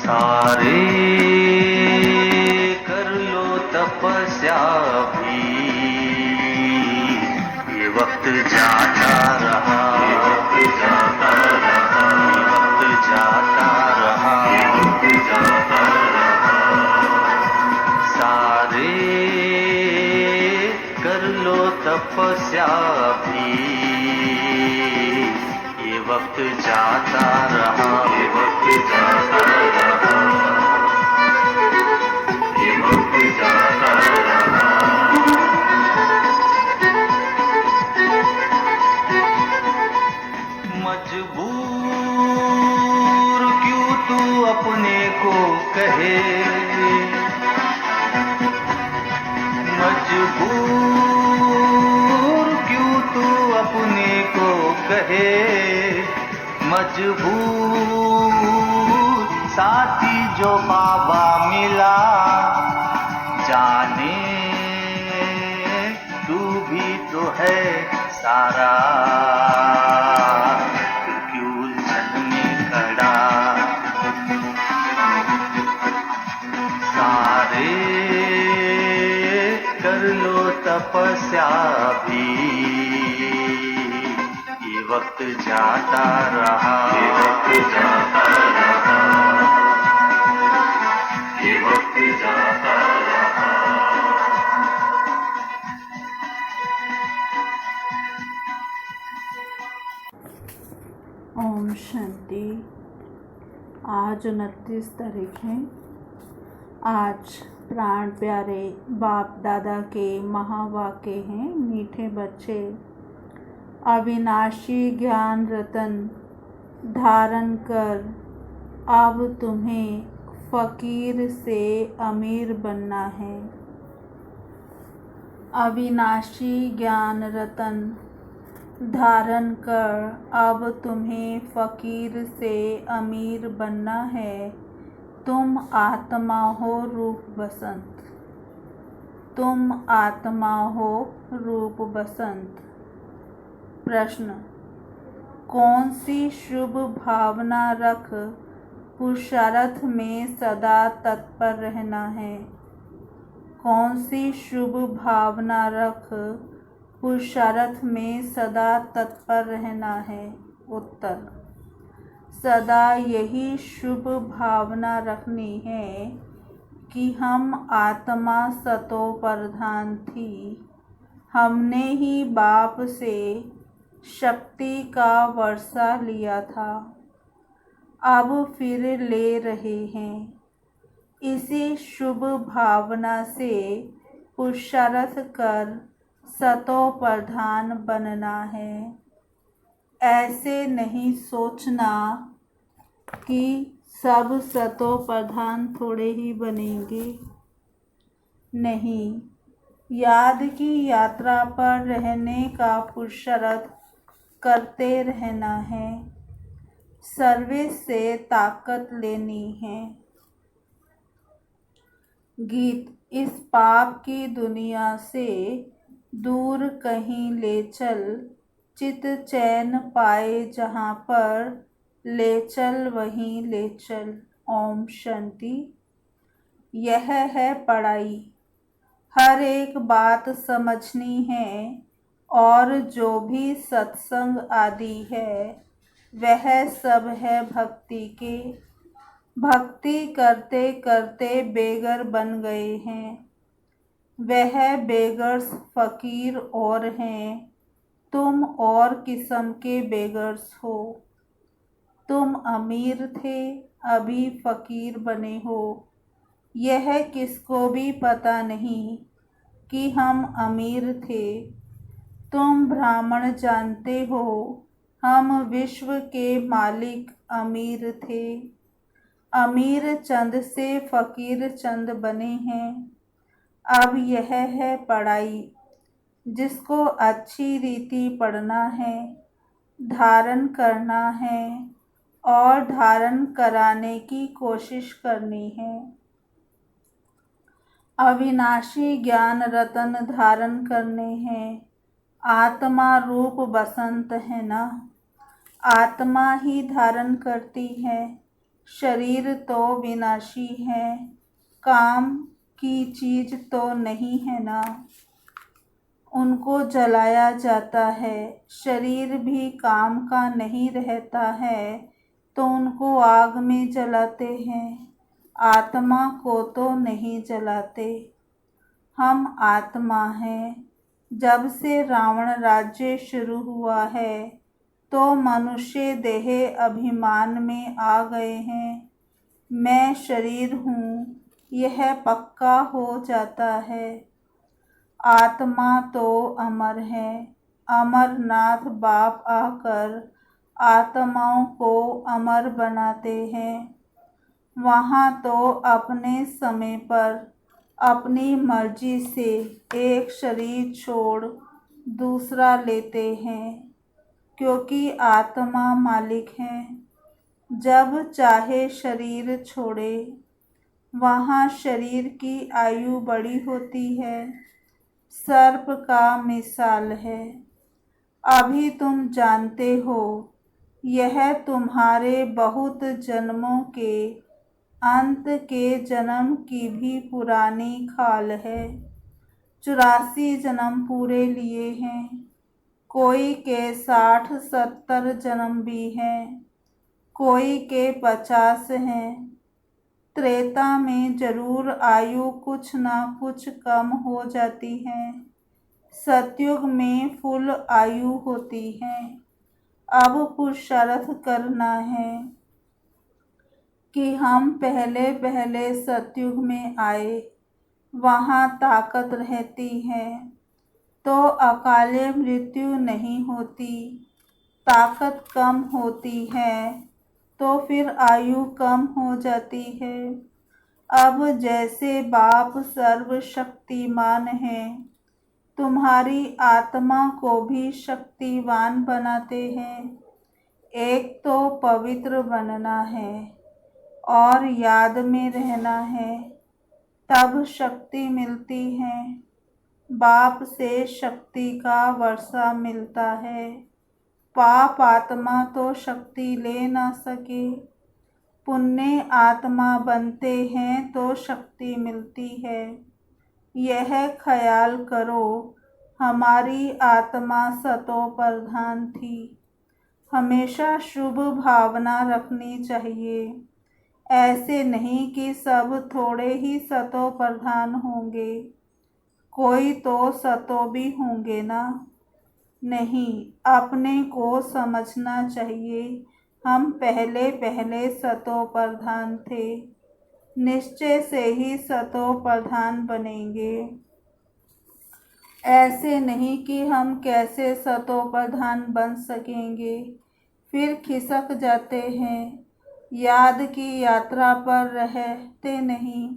सारे कर लो तपस्या भी, ये वक्त जाता रहा, ये वक्त जाता रहा, ये वक्त जाता रहा, ये वक्त जाता रहा। सारे कर लो तपस्या भी, ये वक्त जाता रहा, ये वक्त जाता रहा, ये वक्त जाता रहा। मजबूर क्यों तू अपने को कहे, मजबूर क्यों तू अपने को कहे, मजबूर साथी जो बाबा मिला, जाने तू भी तो है सारा, फिर क्यों उलझन में खड़ा। सारे कर लो तपस्या भी, ये वक्त जाता रहा, ये वक्त जाता रहा, ये वक्त जाता रहा। ओम शांति। आज 29 तारीख है। आज प्राण प्यारे बाप दादा के महावाक्य हैं। मीठे बच्चे, अविनाशी ज्ञान रतन धारण कर, अब तुम्हें फकीर से अमीर बनना है। अविनाशी ज्ञान रतन धारण कर, अब तुम्हें फकीर से अमीर बनना है। तुम आत्मा हो रूप बसंत, तुम आत्मा हो रूप बसंत। प्रश्न, कौन सी शुभ भावना रख पुरुषार्थ में सदा तत्पर रहना है? कौन सी शुभ भावना रख पुरुषार्थ में सदा तत्पर रहना है? उत्तर, सदा यही शुभ भावना रखनी है कि हम आत्मा सतो प्रधान थी। हमने ही बाप से शक्ति का वर्षा लिया था, अब फिर ले रहे हैं। इसी शुभ भावना से पुरुषार्थ कर सतो प्रधान बनना है। ऐसे नहीं सोचना कि सब सतो प्रधान थोड़े ही बनेंगे। नहीं, याद की यात्रा पर रहने का पुरुषार्थ करते रहना है। सर्विस से ताकत लेनी है। गीत, इस पाप की दुनिया से दूर कहीं ले चल, चित चैन पाए जहाँ पर, ले चल वहीं ले चल। ओम शांति। यह है पढ़ाई। हर एक बात समझनी है और जो भी सत्संग आदि है वह सब है भक्ति के। भक्ति करते करते बेगर बन गए हैं। वह बेगर्स फकीर और हैं, तुम और किस्म के बेगर्स हो। तुम अमीर थे, अभी फकीर बने हो। यह किसको भी पता नहीं कि हम अमीर थे। तुम ब्राह्मण जानते हो, हम विश्व के मालिक अमीर थे। अमीर चंद से फकीर चंद बने हैं। अब यह है पढ़ाई, जिसको अच्छी रीति पढ़ना है, धारण करना है और धारण कराने की कोशिश करनी है। अविनाशी ज्ञान रतन धारण करने हैं। आत्मा रूप बसंत है ना, आत्मा ही धारण करती है। शरीर तो विनाशी है, काम की चीज तो नहीं है ना। उनको जलाया जाता है, शरीर भी काम का नहीं रहता है तो उनको आग में जलाते हैं, आत्मा को तो नहीं जलाते। हम आत्मा हैं। जब से रावण राज्य शुरू हुआ है तो मनुष्य देह अभिमान में आ गए हैं। मैं शरीर हूँ, यह पक्का हो जाता है। आत्मा तो अमर है। अमरनाथ बाप आकर आत्माओं को अमर बनाते हैं। वहाँ तो अपने समय पर अपनी मर्जी से एक शरीर छोड़ दूसरा लेते हैं, क्योंकि आत्मा मालिक है। जब चाहे शरीर छोड़े। वहाँ शरीर की आयु बड़ी होती है, सर्प का मिसाल है। अभी तुम जानते हो, यह तुम्हारे बहुत जन्मों के अंत के जन्म की भी पुरानी खाल है। 84 जन्म पूरे लिए हैं, कोई के 60-70 जन्म भी हैं, कोई के 50 हैं। त्रेता में जरूर आयु कुछ न कुछ कम हो जाती है, सतयुग में फुल आयु होती है। अब पुरुषार्थ करना है कि हम पहले पहले सतयुग में आए, वहाँ ताकत रहती है तो अकाले मृत्यु नहीं होती। ताकत कम होती है तो फिर आयु कम हो जाती है। अब जैसे बाप सर्वशक्तिमान है, तुम्हारी आत्मा को भी शक्तिवान बनाते हैं। एक तो पवित्र बनना है और याद में रहना है, तब शक्ति मिलती है। बाप से शक्ति का वर्षा मिलता है। पाप आत्मा तो शक्ति ले ना सके, पुण्य आत्मा बनते हैं तो शक्ति मिलती है। यह ख्याल करो, हमारी आत्मा सतो प्रधान थी। हमेशा शुभ भावना रखनी चाहिए। ऐसे नहीं कि सब थोड़े ही सतो प्रधान होंगे, कोई तो सतो भी होंगे ना। नहीं, अपने को समझना चाहिए, हम पहले पहले सतो प्रधान थे, निश्चय से ही सतो प्रधान बनेंगे। ऐसे नहीं कि हम कैसे सतो प्रधान बन सकेंगे, फिर खिसक जाते हैं। याद की यात्रा पर रहते नहीं,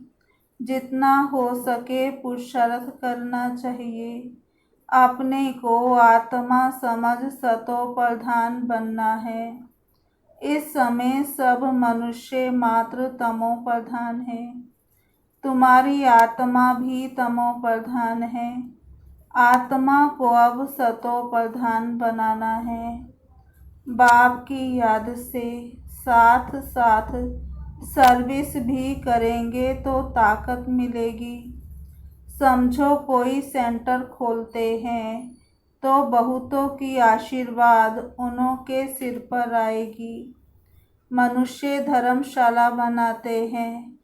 जितना हो सके पुरुषार्थ करना चाहिए। अपने को आत्मा समझ सतो प्रधान बनना है। इस समय सब मनुष्य मात्र तमो प्रधान है। तुम्हारी आत्मा भी तमो प्रधान है। आत्मा को अब सतो प्रधान बनाना है। बाप की याद से साथ साथ सर्विस भी करेंगे तो ताकत मिलेगी। समझो कोई सेंटर खोलते हैं तो बहुतों की आशीर्वाद उन्हों के सिर पर आएगी। मनुष्य धर्मशाला बनाते हैं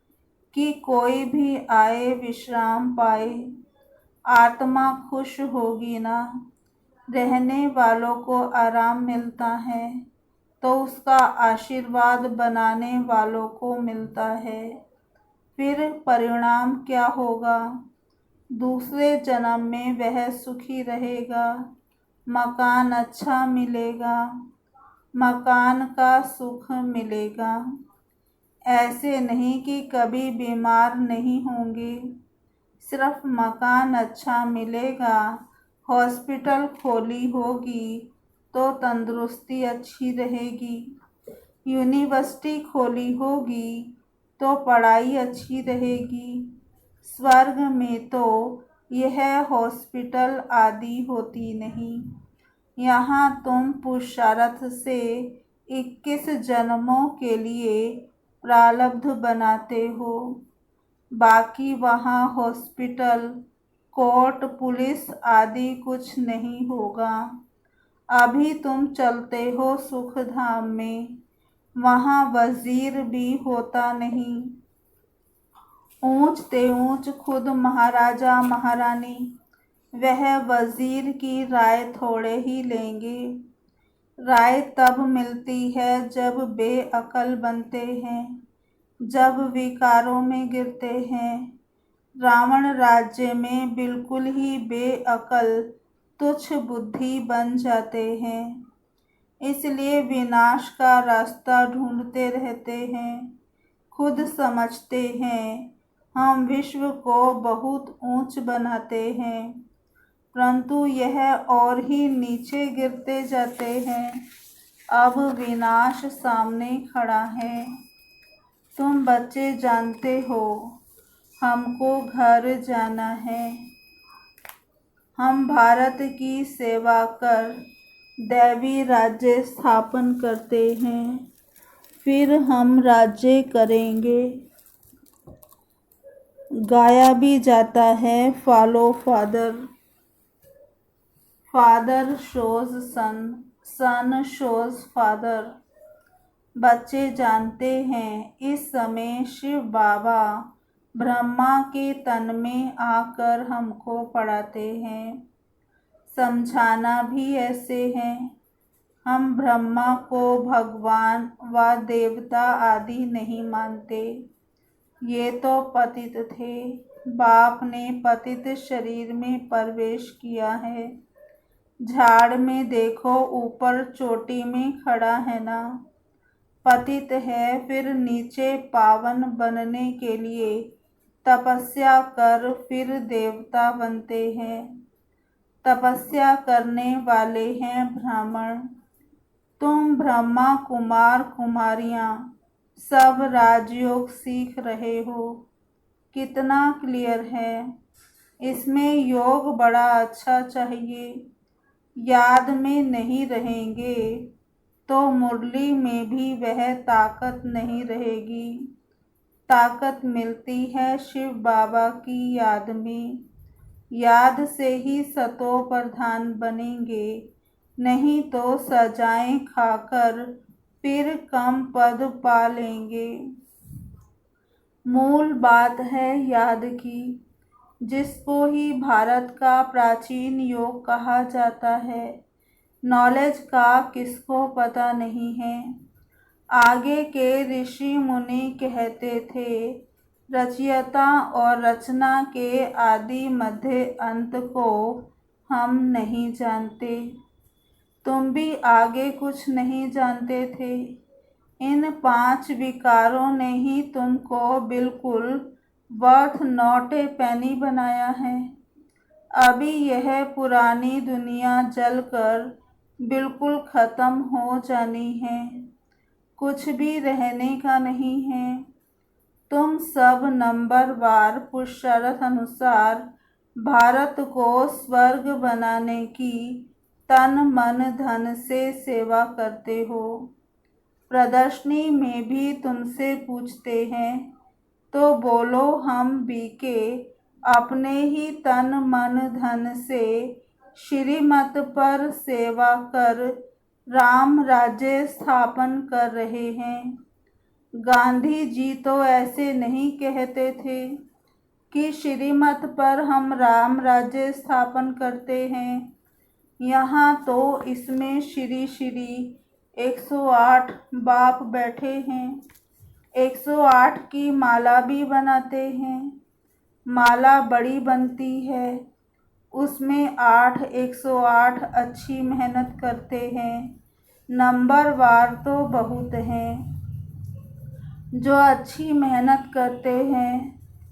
कि कोई भी आए विश्राम पाए। आत्मा खुश होगी ना। रहने वालों को आराम मिलता है तो उसका आशीर्वाद बनाने वालों को मिलता है। फिर परिणाम क्या होगा? दूसरे जन्म में वह सुखी रहेगा, मकान अच्छा मिलेगा, मकान का सुख मिलेगा। ऐसे नहीं कि कभी बीमार नहीं होंगे, सिर्फ मकान अच्छा मिलेगा। हॉस्पिटल खोली होगी तो तंदुरुस्ती अच्छी रहेगी। यूनिवर्सिटी खोली होगी तो पढ़ाई अच्छी रहेगी। स्वर्ग में तो यह हॉस्पिटल आदि होती नहीं। यहाँ तुम पुरुषार्थ से 21 जन्मों के लिए प्रारब्ध बनाते हो। बाकी वहाँ हॉस्पिटल, कोर्ट, पुलिस आदि कुछ नहीं होगा। अभी तुम चलते हो सुख धाम में, वहाँ वजीर भी होता नहीं। ऊंच ते ऊंच खुद महाराजा महारानी, वह वजीर की राय थोड़े ही लेंगे। राय तब मिलती है जब बेअकल बनते हैं, जब विकारों में गिरते हैं। रावण राज्य में बिल्कुल ही बेअकल तुच्छ बुद्धि बन जाते हैं, इसलिए विनाश का रास्ता ढूंढते रहते हैं। खुद समझते हैं हम विश्व को बहुत ऊंच बनाते हैं, परंतु यह और ही नीचे गिरते जाते हैं। अब विनाश सामने खड़ा है। तुम बच्चे जानते हो हमको घर जाना है। हम भारत की सेवा कर दैवी राज्य स्थापन करते हैं, फिर हम राज्य करेंगे। गाया भी जाता है फॉलो फादर, फादर शोज सन, सन शोज फादर। बच्चे जानते हैं इस समय शिव बाबा ब्रह्मा के तन में आकर हमको पढ़ाते हैं। समझाना भी ऐसे है। हम ब्रह्मा को भगवान व देवता आदि नहीं मानते। ये तो पतित थे, बाप ने पतित शरीर में प्रवेश किया है। झाड़ में देखो ऊपर चोटी में खड़ा है ना, पतित है, फिर नीचे पावन बनने के लिए तपस्या कर फिर देवता बनते हैं। तपस्या करने वाले हैं ब्राह्मण। तुम ब्रह्मा कुमार कुमारियां सब राजयोग सीख रहे हो। कितना क्लियर है। इसमें योग बड़ा अच्छा चाहिए। याद में नहीं रहेंगे तो मुरली में भी वह ताकत नहीं रहेगी। ताकत मिलती है शिव बाबा की याद में। याद से ही सतो प्रधान बनेंगे, नहीं तो सजाएं खाकर फिर कम पद पा लेंगे। मूल बात है याद की, जिसको ही भारत का प्राचीन योग कहा जाता है। नॉलेज का किसको पता नहीं है। आगे के ऋषि मुनि कहते थे रचयिता और रचना के आदि मध्य अंत को हम नहीं जानते। तुम भी आगे कुछ नहीं जानते थे। इन 5 विकारों ने ही तुमको बिल्कुल वर्थ नॉट ए पेनी बनाया है। अभी यह पुरानी दुनिया जलकर बिल्कुल खत्म हो जानी है, कुछ भी रहने का नहीं है। तुम सब नंबरवार पुरुषार्थ अनुसार भारत को स्वर्ग बनाने की तन मन धन से सेवा करते हो। प्रदर्शनी में भी तुमसे पूछते हैं तो बोलो हम बीके अपने ही तन मन धन से श्रीमत पर सेवा कर राम राज्य स्थापन कर रहे हैं। गांधी जी तो ऐसे नहीं कहते थे कि श्रीमत पर हम राम राज्य स्थापन करते हैं। यहाँ तो इसमें श्री श्री 108 बाप बैठे हैं। 108 की माला भी बनाते हैं। माला बड़ी बनती है, उसमें 8 108 अच्छी मेहनत करते हैं। नंबरवार तो बहुत हैं जो अच्छी मेहनत करते हैं।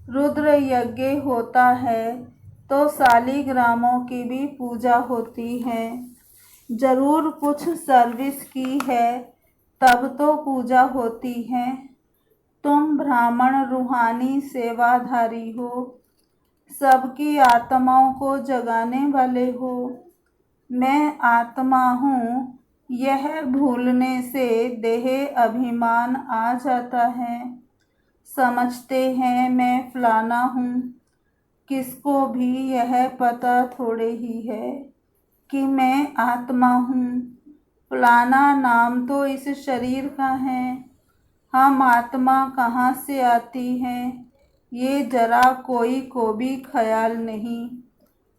रुद्र यज्ञ होता है तो शालिग्रामों की भी पूजा होती है। जरूर कुछ सर्विस की है तब तो पूजा होती है। तुम ब्राह्मण रूहानी सेवाधारी हो, सबकी आत्माओं को जगाने वाले हो। मैं आत्मा हूँ, यह भूलने से देह अभिमान आ जाता है। समझते हैं मैं फलाना हूँ, किसको भी यह पता थोड़े ही है कि मैं आत्मा हूँ। फलाना नाम तो इस शरीर का है, हम आत्मा कहाँ से आती है ये जरा कोई को भी ख्याल नहीं।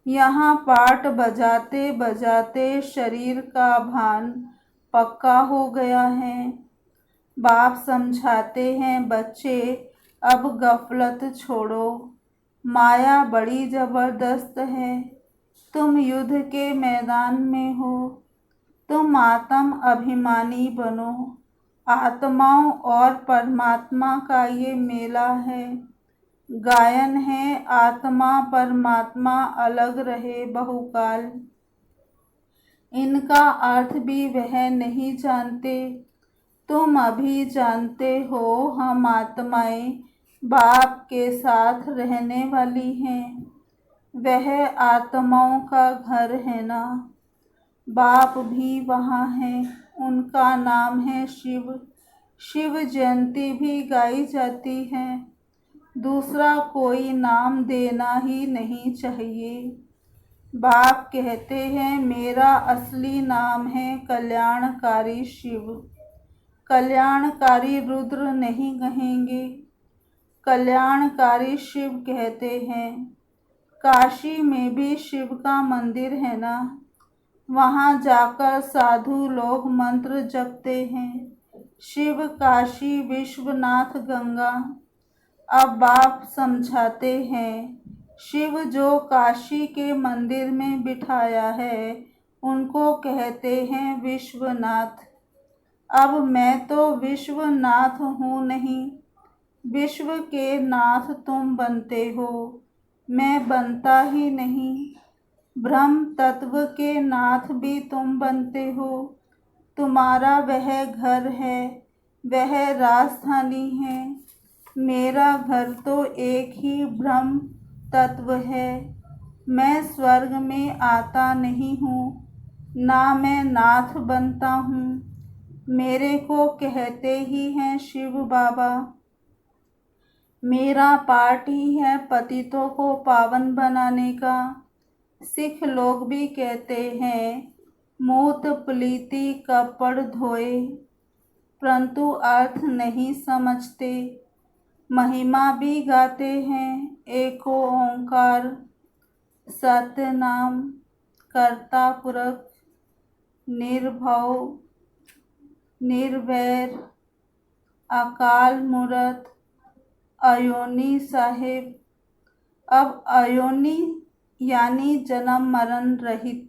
यहाँ पाठ बजाते बजाते शरीर का भान पक्का हो गया है। बाप समझाते हैं बच्चे अब गफलत छोड़ो, माया बड़ी जबरदस्त है। तुम युद्ध के मैदान में हो, तुम आत्म अभिमानी बनो। आत्माओं और परमात्मा का ये मेला है। गायन है आत्मा परमात्मा अलग रहे बहुकाल। इनका अर्थ भी वह नहीं जानते, तुम अभी जानते हो। हम आत्माएं बाप के साथ रहने वाली हैं, वह आत्माओं का घर है ना। बाप भी वहाँ है, उनका नाम है शिव। शिव जयंती भी गाई जाती है। दूसरा कोई नाम देना ही नहीं चाहिए। बाप कहते हैं मेरा असली नाम है कल्याणकारी शिव। कल्याणकारी रुद्र नहीं कहेंगे, कल्याणकारी शिव कहते हैं। काशी में भी शिव का मंदिर है ना, वहाँ जाकर साधु लोग मंत्र जपते हैं। शिव काशी विश्वनाथ गंगा। अब बाप समझाते हैं शिव जो काशी के मंदिर में बिठाया है उनको कहते हैं विश्वनाथ। अब मैं तो विश्वनाथ हूँ नहीं, विश्व के नाथ तुम बनते हो, मैं बनता ही नहीं। ब्रह्म तत्व के नाथ भी तुम बनते हो। तुम्हारा वह घर है, वह राजधानी है। मेरा घर तो एक ही ब्रह्म तत्व है। मैं स्वर्ग में आता नहीं हूँ, ना मैं नाथ बनता हूँ। मेरे को कहते ही हैं शिव बाबा। मेरा पाठ ही है पतितों को पावन बनाने का। सिख लोग भी कहते हैं मूत प्लीति कपड़ धोए, परंतु अर्थ नहीं समझते। महिमा भी गाते हैं एको ओंकार, सत्य नाम, कर्ता पुरख, निर्भव निर्वैर, अकाल मूरत, अयोनी साहिब। अब अयोनी यानी जन्म मरण रहित।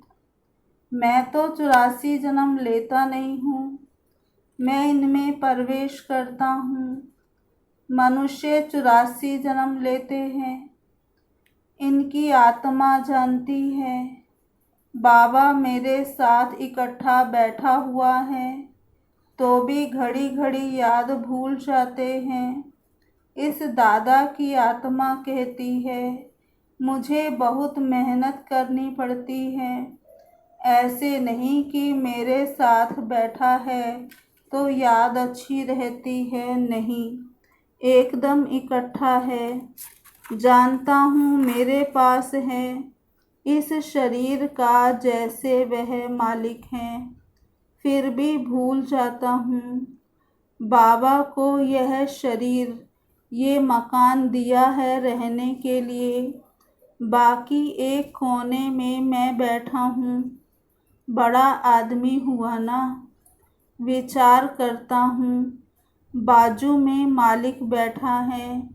मैं तो 84 जन्म लेता नहीं हूँ, मैं इनमें प्रवेश करता हूँ। मनुष्य 84 जन्म लेते हैं, इनकी आत्मा जानती है। बाबा मेरे साथ इकट्ठा बैठा हुआ है तो भी घड़ी घड़ी याद भूल जाते हैं। इस दादा की आत्मा कहती है मुझे बहुत मेहनत करनी पड़ती है। ऐसे नहीं कि मेरे साथ बैठा है तो याद अच्छी रहती है, नहीं, एकदम इकट्ठा है। जानता हूँ मेरे पास है इस शरीर का जैसे वह मालिक है, फिर भी भूल जाता हूँ। बाबा को यह शरीर, ये मकान दिया है रहने के लिए। बाकी एक कोने में मैं बैठा हूँ। बड़ा आदमी हुआ ना। विचार करता हूँ बाजू में मालिक बैठा है,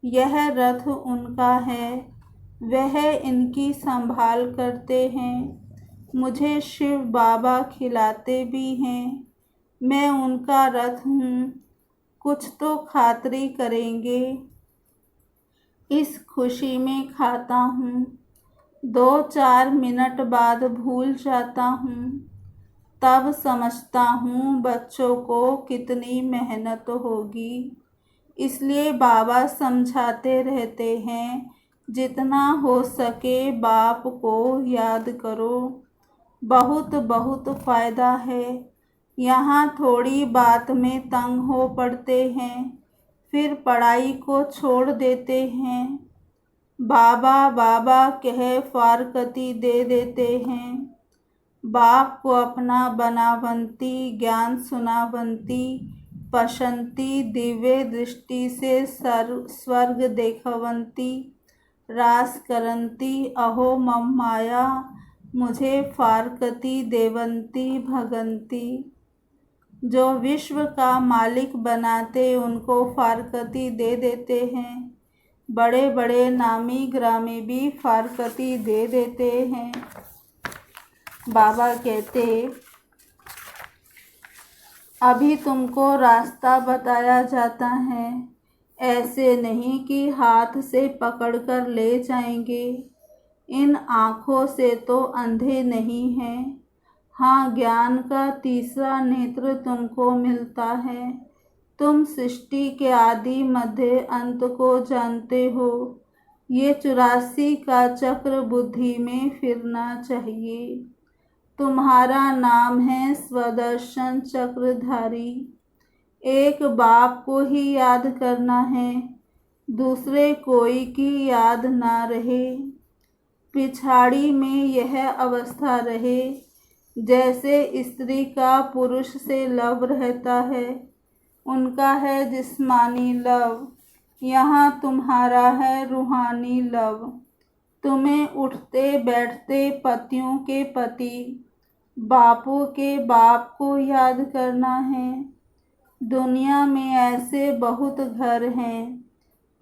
यह रथ उनका है, वह इनकी संभाल करते हैं। मुझे शिव बाबा खिलाते भी हैं। मैं उनका रथ हूँ, कुछ तो खातरी करेंगे। इस खुशी में खाता हूँ, 2-4 मिनट बाद भूल जाता हूँ। तब समझता हूँ बच्चों को कितनी मेहनत होगी। इसलिए बाबा समझाते रहते हैं जितना हो सके बाप को याद करो, बहुत बहुत फ़ायदा है। यहाँ थोड़ी बात में तंग हो पड़ते हैं, फिर पढ़ाई को छोड़ देते हैं। बाबा बाबा कह फारकती दे देते हैं। बाप को अपना बनावंती, ज्ञान सुनावंती, पशंती, दिव्य दृष्टि से स्वर्ग देखवंती, रास करंती, अहो मम माया, मुझे फारकती देवंती भगंती। जो विश्व का मालिक बनाते उनको फारकती दे देते हैं। बड़े बड़े नामी ग्रामी भी फारकती दे देते हैं। बाबा कहते, अभी तुमको रास्ता बताया जाता है, ऐसे नहीं कि हाथ से पकड़कर ले जाएंगे। इन आँखों से तो अंधे नहीं हैं। हाँ, ज्ञान का तीसरा नेत्र तुमको मिलता है। तुम सृष्टि के आदि मध्य अंत को जानते हो। ये 84 का चक्र बुद्धि में फिरना चाहिए। तुम्हारा नाम है स्वदर्शन चक्रधारी। एक बाप को ही याद करना है, दूसरे कोई की याद ना रहे। पिछाड़ी में यह अवस्था रहे, जैसे स्त्री का पुरुष से लव रहता है। उनका है जिस्मानी लव, यहाँ तुम्हारा है रूहानी लव। तुम्हें उठते बैठते पतियों के पति, बापों के बाप को याद करना है। दुनिया में ऐसे बहुत घर हैं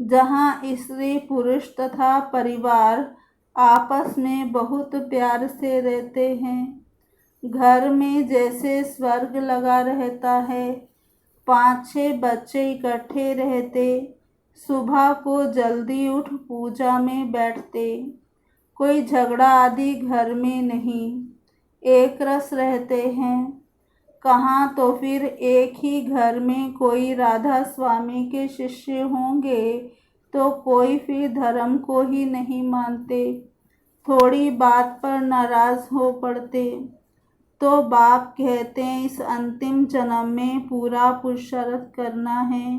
जहाँ स्त्री पुरुष तथा परिवार आपस में बहुत प्यार से रहते हैं। घर में जैसे स्वर्ग लगा रहता है। 5-6 बच्चे इकट्ठे रहते, सुबह को जल्दी उठ पूजा में बैठते। कोई झगड़ा आदि घर में नहीं, एक रस रहते हैं। कहाँ तो फिर एक ही घर में कोई राधा स्वामी के शिष्य होंगे तो कोई फिर धर्म को ही नहीं मानते। थोड़ी बात पर नाराज हो पड़ते तो बाप कहते हैं, इस अंतिम जन्म में पूरा पुरुषार्थ करना है।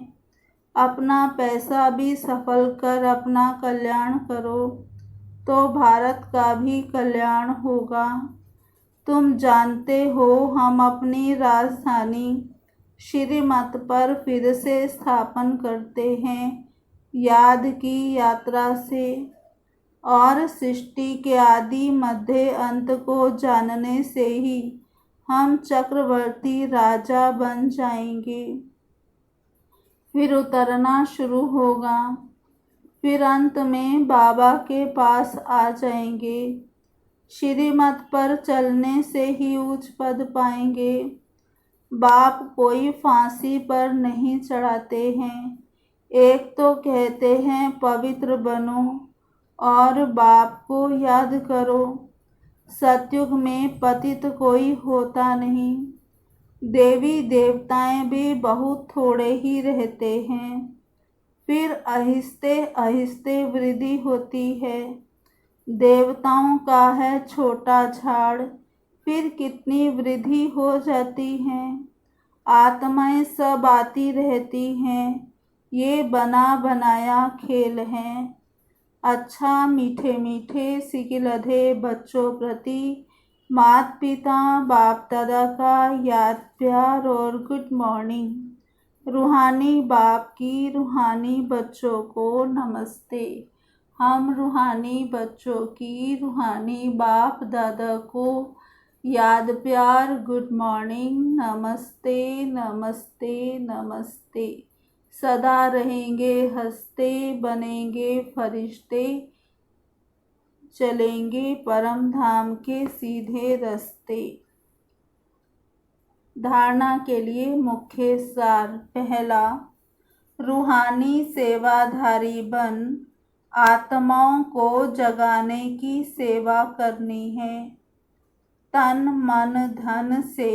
अपना पैसा भी सफल कर अपना कल्याण करो तो भारत का भी कल्याण होगा। तुम जानते हो हम अपनी राजधानी श्रीमत पर फिर से स्थापन करते हैं याद की यात्रा से, और सृष्टि के आदि मध्य अंत को जानने से ही हम चक्रवर्ती राजा बन जाएंगे। फिर उतरना शुरू होगा, फिर अंत में बाबा के पास आ जाएंगे। श्रीमत पर चलने से ही उच्च पद पाएंगे। बाप कोई फांसी पर नहीं चढ़ाते हैं। एक तो कहते हैं पवित्र बनो और बाप को याद करो। सतयुग में पतित कोई होता नहीं। देवी देवताएं भी बहुत थोड़े ही रहते हैं, फिर आहिस्ते आहिस्ते वृद्धि होती है। देवताओं का है छोटा झाड़, फिर कितनी वृद्धि हो जाती है। आत्माएं सब आती रहती हैं, ये बना बनाया खेल है। अच्छा मीठे मीठे सिकिलधे बच्चों प्रति माता पिता बाप दादा का याद प्यार और गुड मॉर्निंग। रूहानी बाप की रूहानी बच्चों को नमस्ते। हम रूहानी बच्चों की रूहानी बाप दादा को याद प्यार गुड मॉर्निंग, नमस्ते नमस्ते नमस्ते। सदा रहेंगे हंसते, बनेंगे फरिश्ते, चलेंगे परम धाम के सीधे रास्ते। धारणा के लिए मुख्य सार। पहला, रूहानी सेवाधारी बन आत्माओं को जगाने की सेवा करनी है। तन मन धन से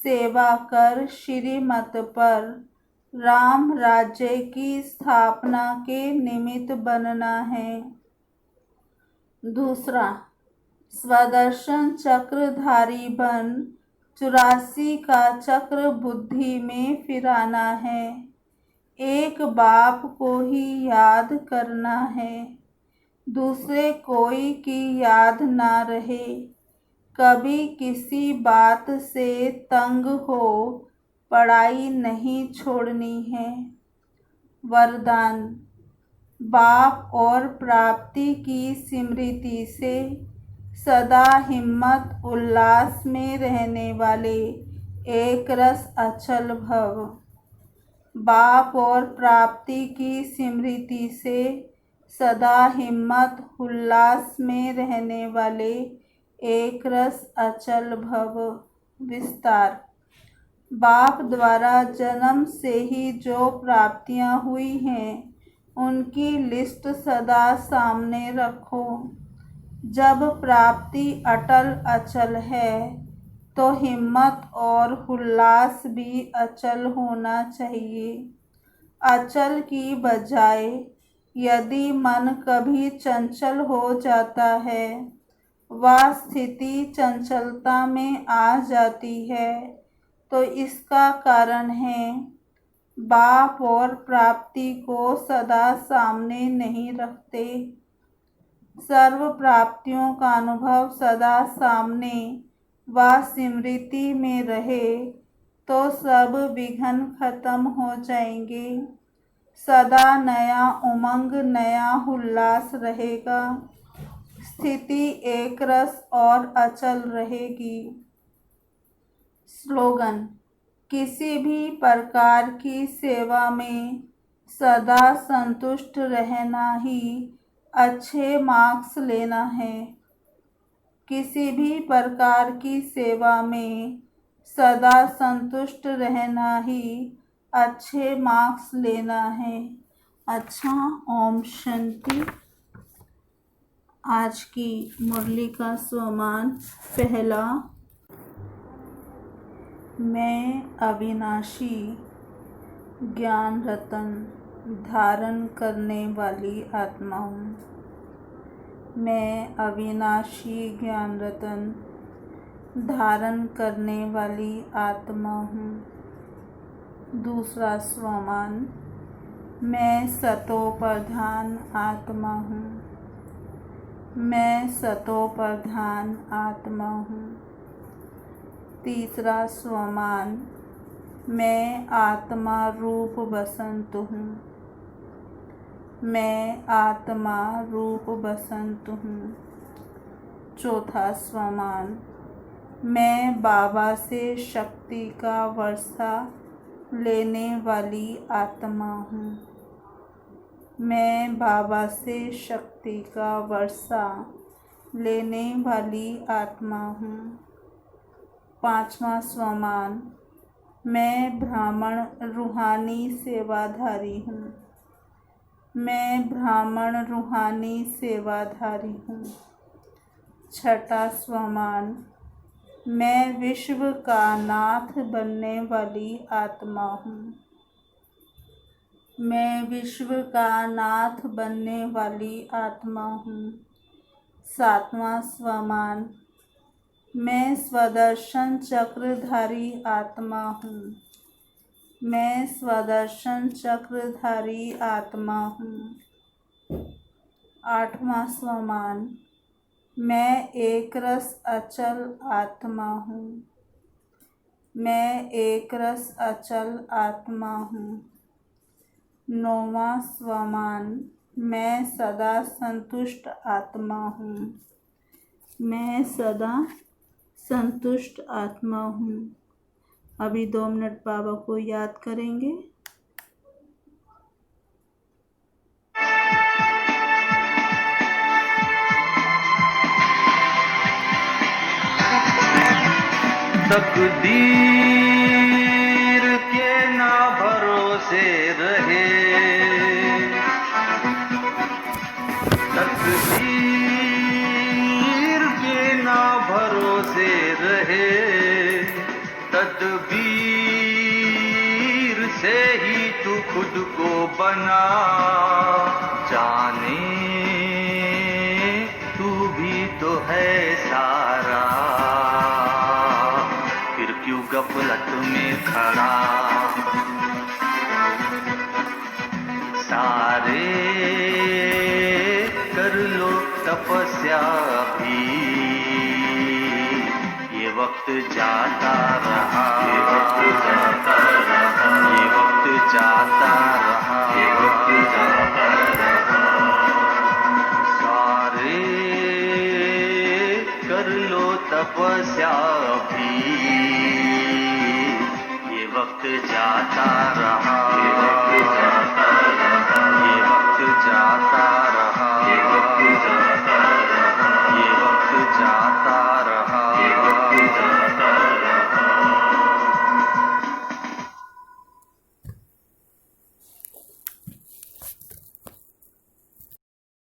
सेवा कर श्रीमत पर राम राज्य की स्थापना के निमित्त बनना है। दूसरा, स्वदर्शन चक्रधारी बन 84 का चक्र बुद्धि में फिराना है। एक बाप को ही याद करना है, दूसरे कोई की याद ना रहे। कभी किसी बात से तंग हो पढ़ाई नहीं छोड़नी है। वरदान। बाप और प्राप्ति की स्मृति से सदा हिम्मत उल्लास में रहने वाले एक रस अचल भव। बाप और प्राप्ति की स्मृति से सदा हिम्मत उल्लास में रहने वाले एक रस अचल भव। विस्तार। बाप द्वारा जन्म से ही जो प्राप्तियां हुई हैं उनकी लिस्ट सदा सामने रखो। जब प्राप्ति अटल अचल है तो हिम्मत और उल्लास भी अचल होना चाहिए। अचल की बजाय यदि मन कभी चंचल हो जाता है, वह स्थिति चंचलता में आ जाती है, तो इसका कारण है बाप और प्राप्ति को सदा सामने नहीं रखते। सर्व प्राप्तियों का अनुभव सदा सामने व स्मृति में रहे तो सब विघ्न खत्म हो जाएंगे। सदा नया उमंग, नया उल्लास रहेगा। स्थिति एक रस और अचल रहेगी। स्लोगन। किसी भी प्रकार की सेवा में सदा संतुष्ट रहना ही अच्छे मार्क्स लेना है। किसी भी प्रकार की सेवा में सदा संतुष्ट रहना ही अच्छे मार्क्स लेना है। अच्छा, ओम शांति। आज की मुरली का स्वमान पहला। मैं अविनाशी ज्ञान रतन धारण करने वाली आत्मा हूँ। मैं अविनाशी ज्ञान रतन धारण करने वाली आत्मा हूँ। दूसरा स्वमान। मैं सतो प्रधान आत्मा हूँ। मैं सतो प्रधान आत्मा हूँ। तीसरा स्वमान। मैं आत्मा रूप बसंत हूँ। मैं आत्मा रूप बसंत हूँ। चौथा स्वमान। मैं बाबा से शक्ति का वर्षा लेने वाली आत्मा हूँ। मैं बाबा से शक्ति का वर्षा लेने वाली आत्मा हूँ। पांचवा स्वमान। मैं ब्राह्मण रूहानी सेवाधारी हूँ। मैं ब्राह्मण रूहानी सेवाधारी हूँ। छठा स्वमान। मैं विश्व का नाथ बनने वाली आत्मा हूँ। मैं विश्व का नाथ बनने वाली आत्मा हूँ। सातवां स्वमान। मैं स्वदर्शन चक्रधारी आत्मा हूँ। मैं स्वदर्शन चक्रधारी आत्मा हूँ। आठवां स्वमान। मैं एक रस अचल आत्मा हूँ। मैं एक रस अचल आत्मा हूँ। नौवां स्वमान। मैं सदा संतुष्ट आत्मा हूँ। मैं सदा संतुष्ट आत्मा हूँ। अभी 2 मिनट बाबा को याद करेंगे। तकदीर के ना भरोसे रहे, तकदीर के ना भरोसे रहे, तदबीर से ही तू खुद को बना, जाने तू भी तो है सारा, फिर तपस्या भी, ये वक्त जाता रहा, ये वक्त जाता रहा, ये वक्त जाता रहा, ये वक्त जाता रहा। सारे कर लो तपस्या भी, ये वक्त जाता रहा, ये वक्त जाता